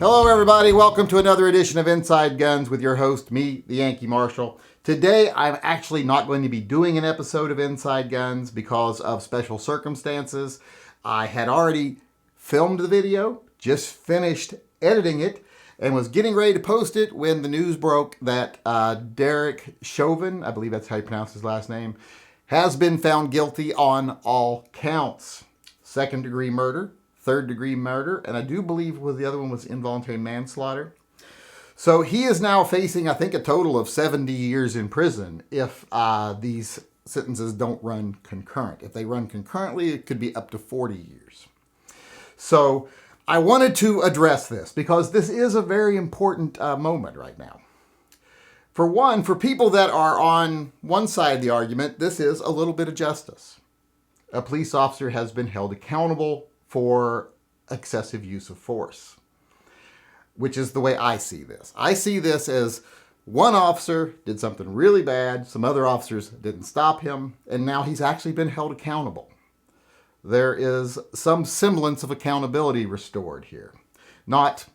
Hello everybody, welcome to another edition of Inside Guns with your host, me, the Yankee Marshal. Today I'm actually not going to be doing an episode of Inside Guns because of special circumstances. I had already filmed the video, just finished editing it, and was getting ready to post it when the news broke that Derek Chauvin, I believe that's how you pronounce his last name, has been found guilty on all counts. Second-degree murder, third-degree murder, and I do believe the other one was involuntary manslaughter. So he is now facing, I think, a total of 70 years in prison if these sentences don't run concurrent. If they run concurrently, it could be up to 40 years. So I wanted to address this because this is a very important moment right now. For one, for people that are on one side of the argument, this is a little bit of justice. A police officer has been held accountable for excessive use of force, which is the way I see this. I see this as one officer did something really bad, some other officers didn't stop him, and now he's actually been held accountable. There is some semblance of accountability restored here. Not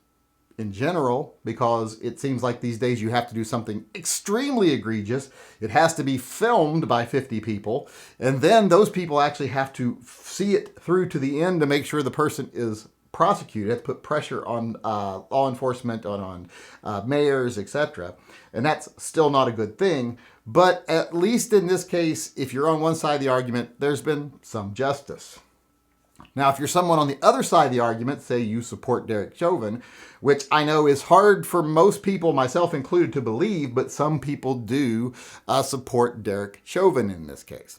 in general, because it seems like these days you have to do something extremely egregious. It has to be filmed by 50 people, and then those people actually have to see it through to the end to make sure the person is prosecuted. They have to put pressure on law enforcement, on mayors, etc. And that's still not a good thing. But at least in this case, if you're on one side of the argument, there's been some justice. Now, if you're someone on the other side of the argument, say you support Derek Chauvin, which I know is hard for most people, myself included, to believe, but some people do support Derek Chauvin in this case,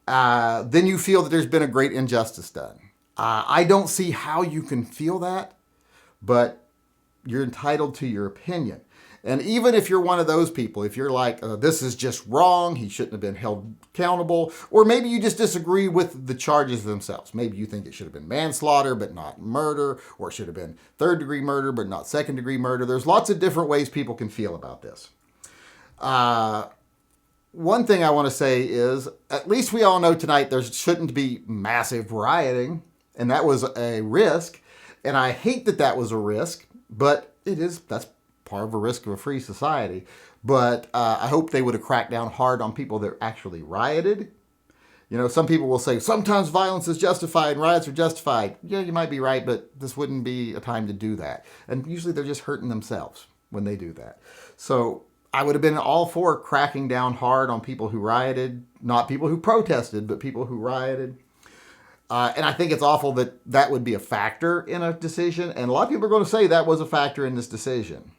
then you feel that there's been a great injustice done. I don't see how you can feel that, but you're entitled to your opinion. And even if you're one of those people, if you're like, this is just wrong, he shouldn't have been held accountable, or maybe you just disagree with the charges themselves. Maybe you think it should have been manslaughter, but not murder, or it should have been third-degree murder, but not second-degree murder. There's lots of different ways people can feel about this. One thing I want to say is, at least we all know tonight there shouldn't be massive rioting, and that was a risk, and I hate that that was a risk, but that's part of a risk of a free society. But I hope they would have cracked down hard on people that actually rioted. You know, some people will say, sometimes violence is justified and riots are justified. Yeah, you might be right, but this wouldn't be a time to do that. And usually they're just hurting themselves when they do that. So I would have been all for cracking down hard on people who rioted, not people who protested, but people who rioted. And I think it's awful that that would be a factor in a decision. And a lot of people are going to say that was a factor in this decision.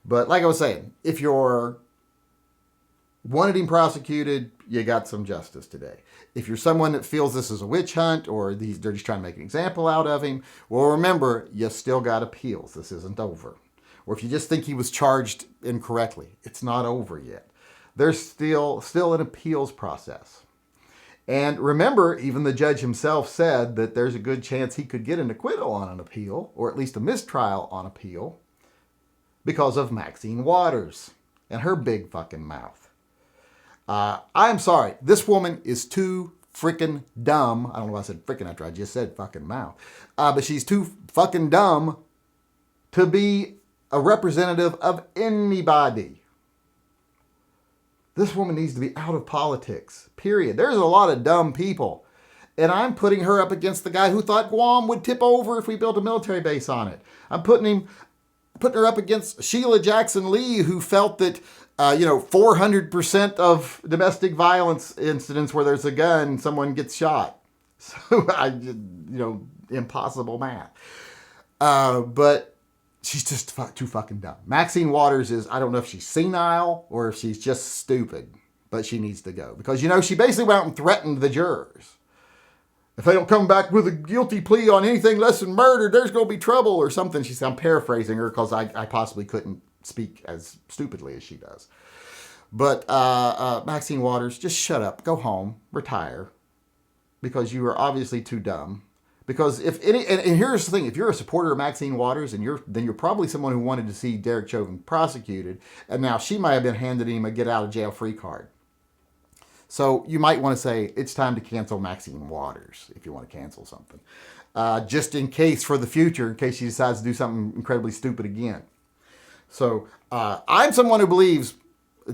But like I was saying, if you're wanted him prosecuted, you got some justice today. If you're someone that feels this is a witch hunt or they're just trying to make an example out of him, well, remember, you still got appeals. This isn't over. Or if you just think he was charged incorrectly, it's not over yet. There's still an appeals process. And remember, even the judge himself said that there's a good chance he could get an acquittal on an appeal, or at least a mistrial on appeal, because of Maxine Waters and her big fucking mouth. I'm sorry. This woman is too freaking dumb. I don't know why I said freaking after I just said fucking mouth. But she's too fucking dumb to be a representative of anybody. This woman needs to be out of politics, period. There's a lot of dumb people. And I'm putting her up against the guy who thought Guam would tip over if we built a military base on it. I'm putting her up against Sheila Jackson Lee, who felt that, 400% of domestic violence incidents where there's a gun, someone gets shot. So, impossible math. But she's just too fucking dumb. Maxine Waters is, I don't know if she's senile or if she's just stupid, but she needs to go. Because, she basically went out and threatened the jurors. If they don't come back with a guilty plea on anything less than murder, there's going to be trouble or something. I'm paraphrasing her because I possibly couldn't speak as stupidly as she does. But Maxine Waters, just shut up, go home, retire, because you are obviously too dumb. Because and here's the thing, if you're a supporter of Maxine Waters, then you're probably someone who wanted to see Derek Chauvin prosecuted, and now she might have been handed him a get out of jail free card. So you might want to say, it's time to cancel Maxine Waters if you want to cancel something. just in case for the future, in case she decides to do something incredibly stupid again. So I'm someone who believes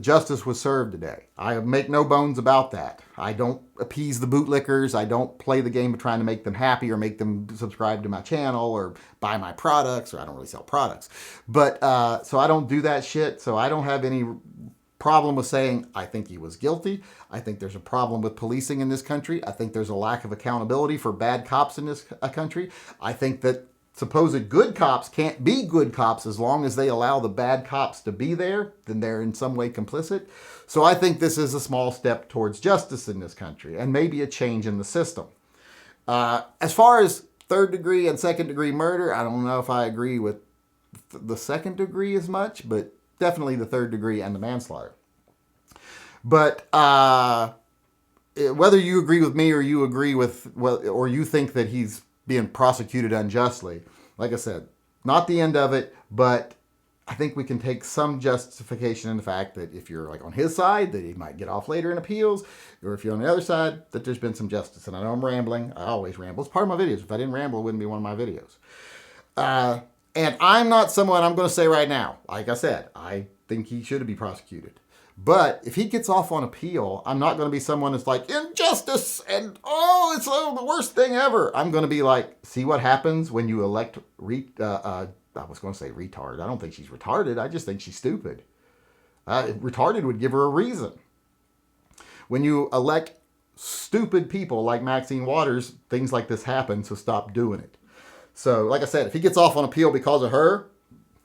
justice was served today. I make no bones about that. I don't appease the bootlickers. I don't play the game of trying to make them happy or make them subscribe to my channel or buy my products, or I don't really sell products. But so I don't do that shit. So I don't have any problem with saying I think he was guilty. I think there's a problem with policing in this country. I think there's a lack of accountability for bad cops in this country. I think that supposed good cops can't be good cops as long as they allow the bad cops to be there, then they're in some way complicit. So I think this is a small step towards justice in this country and maybe a change in the system. As far as third degree and second degree murder, I don't know if I agree with the second degree as much, but definitely the third degree and the manslaughter. But whether you agree with me or you agree with, or you think that he's being prosecuted unjustly, like I said, not the end of it, but I think we can take some justification in the fact that if you're like on his side, that he might get off later in appeals, or if you're on the other side, that there's been some justice. And I know I'm rambling. I always ramble. It's part of my videos. If I didn't ramble, it wouldn't be one of my videos. And I'm not someone, I'm going to say right now, like I said, I think he should be prosecuted. But if he gets off on appeal, I'm not going to be someone that's like, injustice, and it's the worst thing ever. I'm going to be like, see what happens when you elect, I was going to say retard. I don't think she's retarded. I just think she's stupid. Retarded would give her a reason. When you elect stupid people like Maxine Waters, things like this happen, so stop doing it. So, like I said, if he gets off on appeal because of her,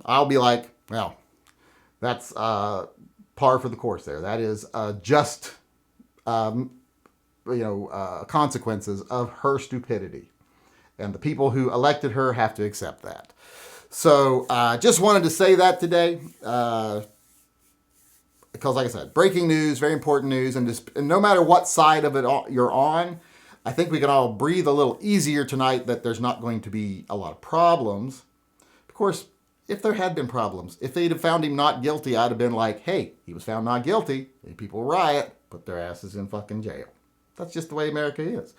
I'll be like, well, that's par for the course there. That is just, consequences of her stupidity. And the people who elected her have to accept that. So, just wanted to say that today. Because, like I said, breaking news, very important news. And no matter what side of it you're on, I think we can all breathe a little easier tonight that there's not going to be a lot of problems. Of course, if there had been problems, if they'd have found him not guilty, I'd have been like, hey, he was found not guilty. People riot, put their asses in fucking jail. That's just the way America is.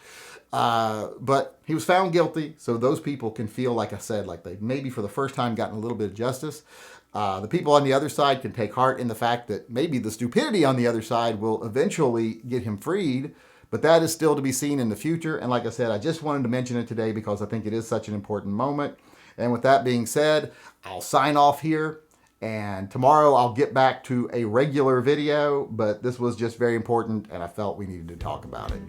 But he was found guilty, so those people can feel, like I said, like they've maybe for the first time gotten a little bit of justice. The people on the other side can take heart in the fact that maybe the stupidity on the other side will eventually get him freed. But that is still to be seen in the future. And like I said, I just wanted to mention it today because I think it is such an important moment. And with that being said, I'll sign off here. And tomorrow I'll get back to a regular video. But this was just very important and I felt we needed to talk about it.